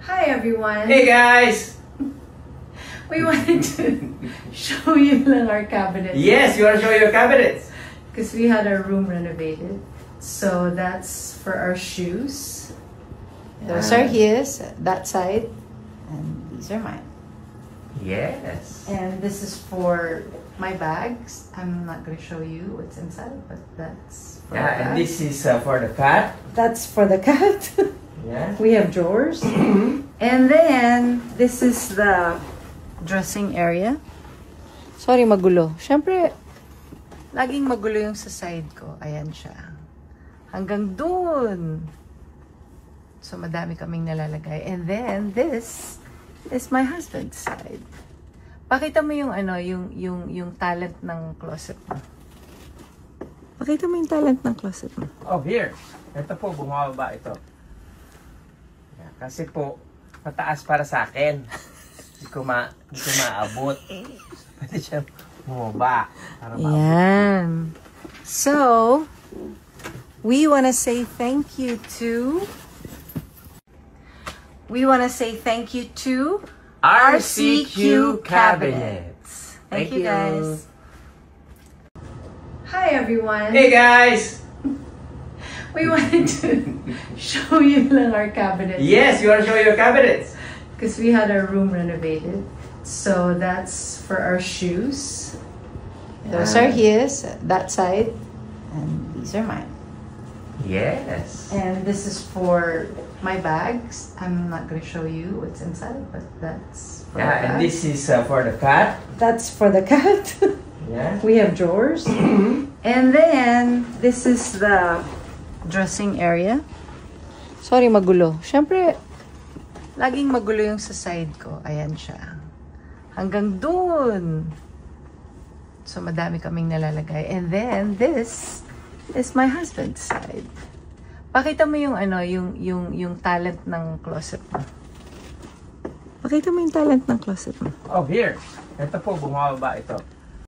Hi everyone! Hey guys! We wanted to show you lang our cabinet. Yes, you want to show your cabinets? Because we had our room renovated. So that's for our shoes. Those are his, that side. And these are mine. Yes. And this is for my bags. I'm not going to show you what's inside, but that's for the And bag. this is for the cat. That's for the cat. Yeah. We have drawers. And then, this is the dressing area. Sorry, magulo. Siyempre, laging magulo yung sa side ko. Ayan siya. Hanggang dun. So, madami kaming nalalagay. And then, this is my husband's side. Pakita mo yung ano, yung talent ng closet mo. Pakita mo yung talent ng closet mo. Oh, here. Ito po, bumababa ito. Yeah, kasi po, mataas para sa akin. Hindi ko maabot. Pwede siya bumaba. Para maabot. Yan. So, we want to say thank you to RCQ Cabinets. Thank you guys. Hi everyone. Hey guys! We wanted to show you lang our cabinet. Yes, you want to show your cabinets? Because we had our room renovated. So that's for our shoes. Those are his, that side. And these are mine. Yes. And this is for my bags. I'm not going to show you what's inside, but that's for the And bag. this is for the cat. That's for the cat. Yeah. We have drawers. And then, this is the dressing area. Sorry, magulo. Siyempre, laging magulo yung sa side ko. Ayan siya. Hanggang dun. So, madami kaming nalalagay. And then, this is my husband's side. Pakita mo yung ano, yung talent ng closet mo. Pakita mo yung talent ng closet mo. Oh, here. Ito po, bumababa ito.